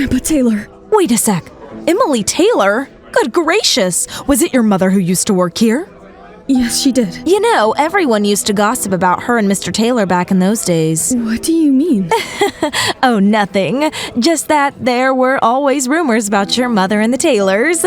Grandpa Taylor. Wait a sec. Emily Taylor? Good gracious. Was it your mother who used to work here? Yes, she did. You know, everyone used to gossip about her and Mr. Taylor back in those days. What do you mean? Oh, nothing. Just that there were always rumors about your mother and the Taylors.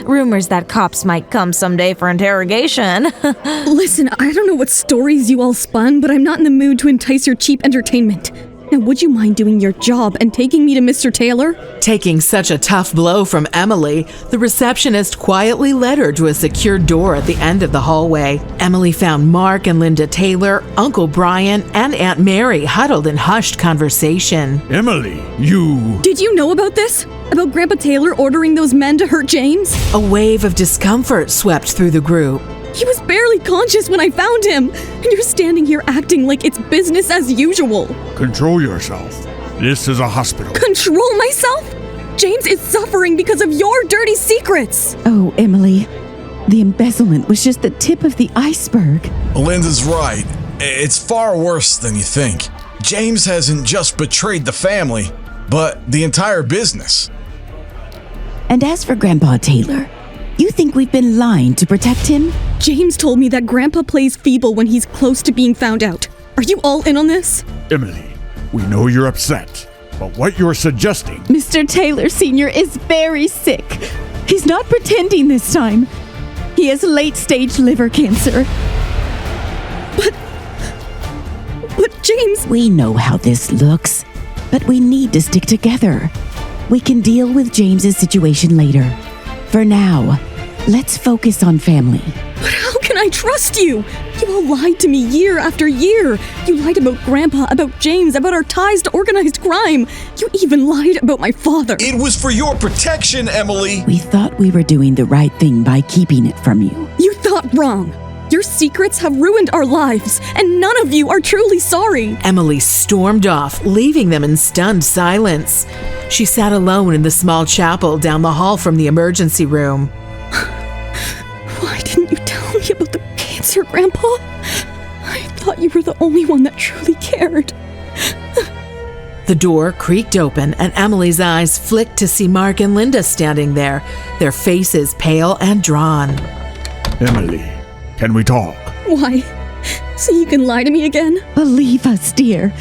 Rumors that cops might come someday for interrogation. Listen, I don't know what stories you all spun, but I'm not in the mood to entice your cheap entertainment. Now, would you mind doing your job and taking me to Mr. Taylor? Taking such a tough blow from Emily, the receptionist quietly led her to a secure door at the end of the hallway. Emily found Mark and Linda Taylor, Uncle Brian, and Aunt Mary huddled in hushed conversation. Emily, you... Did you know about this? About Grandpa Taylor ordering those men to hurt James? A wave of discomfort swept through the group. He was barely conscious when I found him, and you're standing here acting like it's business as usual. Control yourself. This is a hospital. Control myself? James is suffering because of your dirty secrets. Oh, Emily, the embezzlement was just the tip of the iceberg. Linda's right. It's far worse than you think. James hasn't just betrayed the family, but the entire business. And as for Grandpa Taylor, you think we've been lying to protect him? James told me that Grandpa plays feeble when he's close to being found out. Are you all in on this? Emily, we know you're upset, but what you're suggesting... Mr. Taylor Sr. is very sick. He's not pretending this time. He has late-stage liver cancer. But James... We know how this looks, but we need to stick together. We can deal with James's situation later. For now, let's focus on family. But how can I trust you? You all lied to me year after year. You lied about Grandpa, about James, about our ties to organized crime. You even lied about my father. It was for your protection, Emily. We thought we were doing the right thing by keeping it from you. You thought wrong. Your secrets have ruined our lives, and none of you are truly sorry. Emily stormed off, leaving them in stunned silence. She sat alone in the small chapel down the hall from the emergency room. Why didn't you tell me about the cancer, Grandpa? I thought you were the only one that truly cared. The door creaked open and Emily's eyes flicked to see Mark and Linda standing there, their faces pale and drawn. Emily, can we talk? Why? So you can lie to me again? Believe us, dear.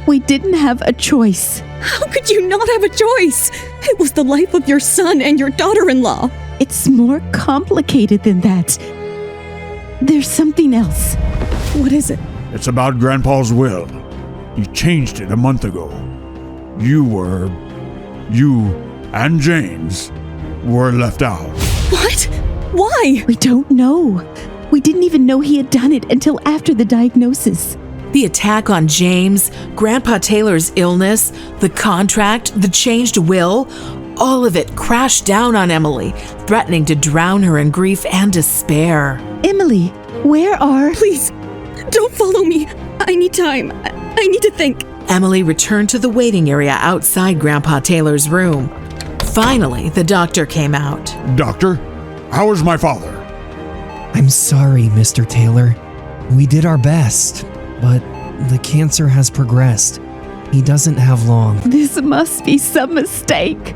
We didn't have a choice. How could you not have a choice? It was the life of your son and your daughter-in-law. It's more complicated than that. There's something else. What is it? It's about Grandpa's will. He changed it a month ago. You and James were left out. What? Why? We don't know. We didn't even know he had done it until after the diagnosis. The attack on James, Grandpa Taylor's illness, the contract, the changed will, all of it crashed down on Emily, threatening to drown her in grief and despair. Emily, where are... Please, don't follow me. I need time. I need to think. Emily returned to the waiting area outside Grandpa Taylor's room. Finally, the doctor came out. Doctor, how is my father? I'm sorry, Mr. Taylor. We did our best, but the cancer has progressed. He doesn't have long. This must be some mistake.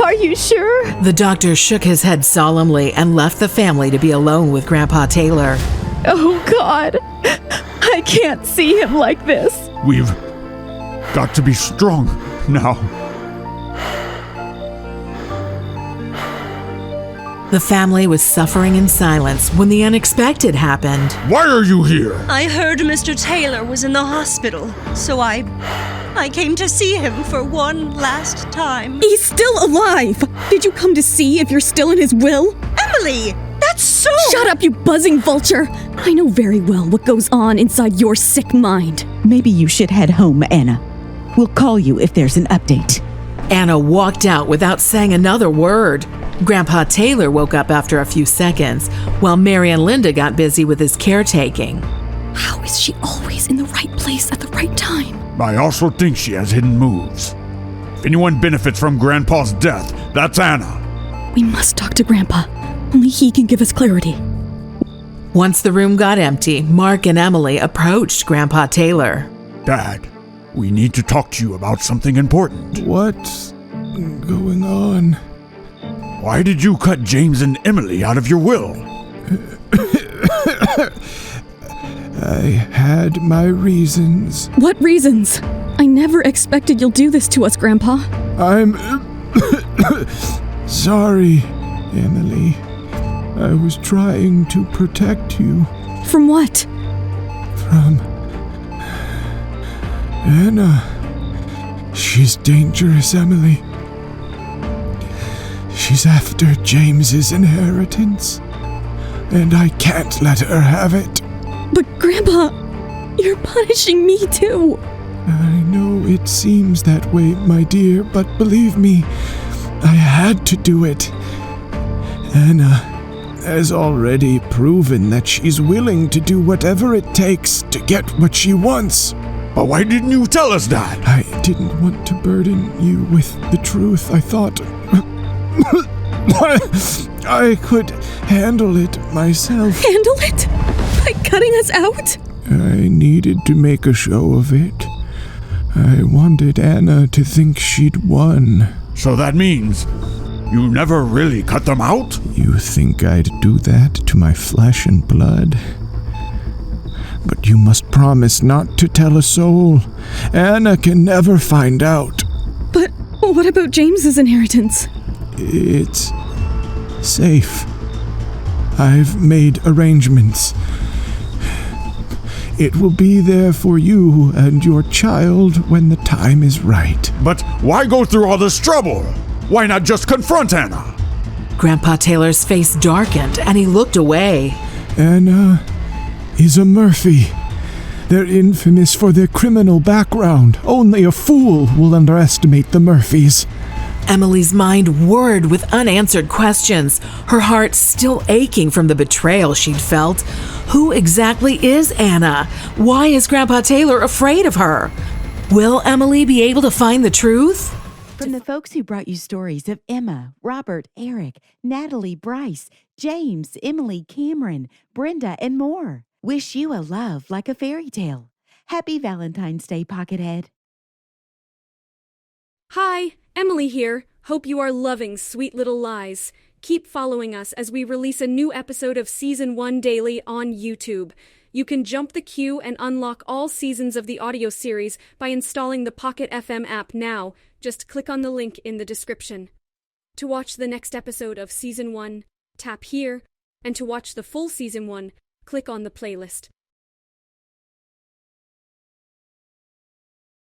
Are you sure? The doctor shook his head solemnly and left the family to be alone with Grandpa Taylor. Oh, God. I can't see him like this. We've got to be strong now. The family was suffering in silence when the unexpected happened. Why are you here? I heard Mr. Taylor was in the hospital, so I came to see him for one last time. He's still alive! Did you come to see if you're still in his will? Emily! That's so... Shut up, you buzzing vulture! I know very well what goes on inside your sick mind. Maybe you should head home, Anna. We'll call you if there's an update. Anna walked out without saying another word. Grandpa Taylor woke up after a few seconds, while Mary and Linda got busy with his caretaking. How is she always in the right place at the right time? I also think she has hidden moves. If anyone benefits from Grandpa's death, that's Anna. We must talk to Grandpa. Only he can give us clarity. Once the room got empty, Mark and Emily approached Grandpa Taylor. Dad, we need to talk to you about something important. What going on? Why did you cut James and Emily out of your will? I had my reasons. What reasons? I never expected you'll do this to us, Grandpa. I'm sorry, Emily. I was trying to protect you. From what? From Anna. She's dangerous, Emily. She's after James's inheritance, and I can't let her have it. But Grandpa, you're punishing me too. I know it seems that way, my dear, but believe me, I had to do it. Anna has already proven that she's willing to do whatever it takes to get what she wants. But why didn't you tell us that? I didn't want to burden you with the truth. I thought I could handle it myself. Handle it? By cutting us out? I needed to make a show of it. I wanted Anna to think she'd won. So that means you never really cut them out? You think I'd do that to my flesh and blood? But you must promise not to tell a soul. Anna can never find out. But what about James's inheritance? It's safe. I've made arrangements. It will be there for you and your child when the time is right. But why go through all this trouble? Why not just confront Anna? Grandpa Taylor's face darkened and he looked away. Anna is a Murphy. They're infamous for their criminal background. Only a fool will underestimate the Murphys. Emily's mind whirred with unanswered questions, her heart still aching from the betrayal she'd felt. Who exactly is Anna? Why is Grandpa Taylor afraid of her? Will Emily be able to find the truth? From the folks who brought you stories of Emma, Robert, Eric, Natalie, Bryce, James, Emily, Cameron, Brenda, and more. Wish you a love like a fairy tale. Happy Valentine's Day, Pockhead. Hi, Emily here. Hope you are loving Sweet Little Lies. Keep following us as we release a new episode of Season 1 daily on YouTube. You can jump the queue and unlock all seasons of the audio series by installing the Pocketfm app now. Just click on the link in the description. To watch the next episode of Season 1, tap here, and to watch the full Season 1, click on the playlist.